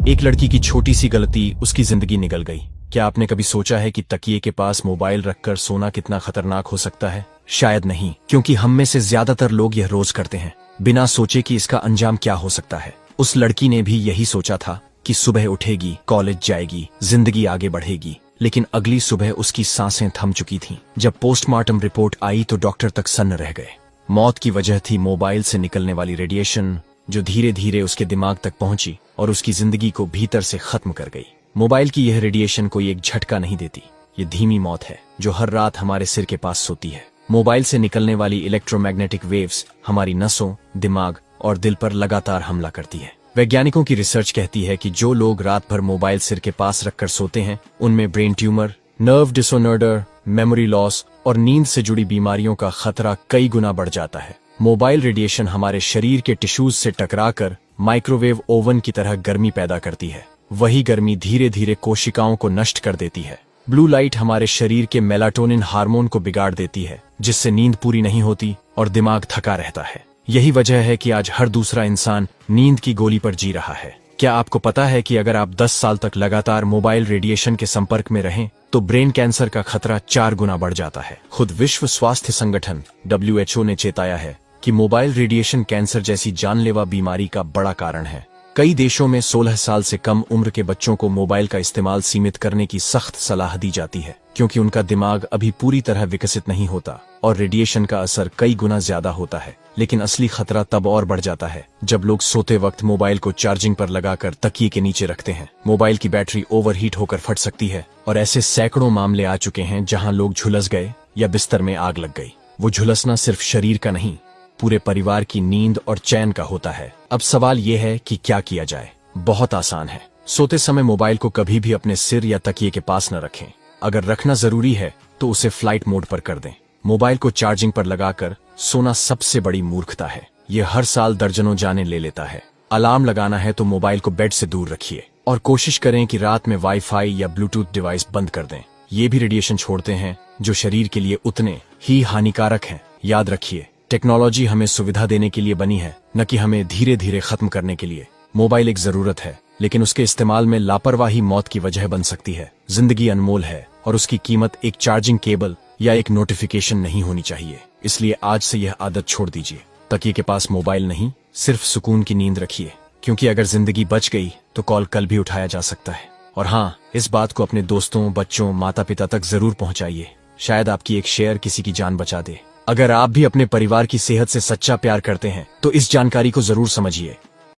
एक लड़की की छोटी सी गलती उसकी जिंदगी निकल गई। क्या आपने कभी सोचा है कि तकिए के पास मोबाइल रखकर सोना कितना खतरनाक हो सकता है? शायद नहीं, क्योंकि हम में से ज्यादातर लोग यह रोज करते हैं, बिना सोचे कि इसका अंजाम क्या हो सकता है। उस लड़की ने भी यही सोचा था कि सुबह उठेगी, कॉलेज जाएगी, जिंदगी आगे बढ़ेगी, लेकिन अगली सुबह उसकी सांसें थम चुकी थीं। जब पोस्टमार्टम रिपोर्ट आई तो डॉक्टर तक सन्न रह गए। मौत की वजह थी मोबाइल से निकलने वाली रेडिएशन, जो धीरे धीरे उसके दिमाग तक पहुंची और उसकी जिंदगी को भीतर से खत्म कर गई। मोबाइल की यह रेडिएशन कोई एक झटका नहीं देती, ये धीमी मौत है जो हर रात हमारे सिर के पास सोती है। मोबाइल से निकलने वाली इलेक्ट्रोमैग्नेटिक वेव्स हमारी नसों, दिमाग और दिल पर लगातार हमला करती है। वैज्ञानिकों की रिसर्च कहती है कि जो लोग रात भर मोबाइल सिर के पास रखकर सोते हैं, उनमें brain tumour, nerve disorder, memory loss और नींद से जुड़ी बीमारियों का खतरा कई गुना बढ़ जाता है। मोबाइल रेडिएशन हमारे शरीर के टिश्यूज से टकराकर माइक्रोवेव ओवन की तरह गर्मी पैदा करती है। वही गर्मी धीरे धीरे कोशिकाओं को नष्ट कर देती है। ब्लू लाइट हमारे शरीर के मेलाटोनिन हार्मोन को बिगाड़ देती है, जिससे नींद पूरी नहीं होती और दिमाग थका रहता है। यही वजह है कि आज हर दूसरा इंसान नींद की गोली पर जी रहा है। क्या आपको पता है कि अगर आप 10 साल तक लगातार मोबाइल रेडिएशन के संपर्क में रहें तो ब्रेन कैंसर का खतरा 4 गुना बढ़ जाता है। खुद विश्व स्वास्थ्य संगठन WHO ने चेताया है कि मोबाइल रेडिएशन कैंसर जैसी जानलेवा बीमारी का बड़ा कारण है। कई देशों में 16 साल से कम उम्र के बच्चों को मोबाइल का इस्तेमाल सीमित करने की सख्त सलाह दी जाती है, क्योंकि उनका दिमाग अभी पूरी तरह विकसित नहीं होता और रेडिएशन का असर कई गुना ज्यादा होता है। लेकिन असली खतरा तब और बढ़ जाता है जब लोग सोते वक्त मोबाइल को चार्जिंग पर लगाकर तकिए के नीचे रखते हैं। मोबाइल की बैटरी ओवरहीट होकर फट सकती है और ऐसे सैकड़ों मामले आ चुके हैं जहां लोग झुलस गए या बिस्तर में आग लग गई। वो झुलसना सिर्फ शरीर का नहीं, पूरे परिवार की नींद और चैन का होता है। अब सवाल यह है कि क्या किया जाए। बहुत आसान है। सोते समय मोबाइल को कभी भी अपने सिर या तकिए के पास न रखें। अगर रखना जरूरी है तो उसे फ्लाइट मोड पर कर दें। मोबाइल को चार्जिंग पर लगाकर सोना सबसे बड़ी मूर्खता है। यह हर साल दर्जनों जाने ले लेता है। अलार्म लगाना है तो मोबाइल को बेड से दूर रखिए और कोशिश करें कि रात में वाईफाई या ब्लूटूथ डिवाइस बंद कर दें। ये भी रेडिएशन छोड़ते हैं जो शरीर के लिए उतने ही हानिकारक हैं। याद रखिए, टेक्नोलॉजी हमें सुविधा देने के लिए बनी है, न कि हमें धीरे धीरे खत्म करने के लिए। मोबाइल एक जरूरत है, लेकिन उसके इस्तेमाल में लापरवाही मौत की वजह बन सकती है। जिंदगी अनमोल है और उसकी कीमत एक चार्जिंग केबल या एक नोटिफिकेशन नहीं होनी चाहिए। इसलिए आज से यह आदत छोड़ दीजिए। तकिए के पास मोबाइल नहीं, सिर्फ सुकून की नींद रखिए, क्योंकि अगर जिंदगी बच गई तो कॉल कल भी उठाया जा सकता है। और हाँ, इस बात को अपने दोस्तों, बच्चों, माता पिता तक जरूर पहुंचाइए। शायद आपकी एक शेयर किसी की जान बचा दे। अगर आप भी अपने परिवार की सेहत से सच्चा प्यार करते हैं तो इस जानकारी को जरूर समझिए।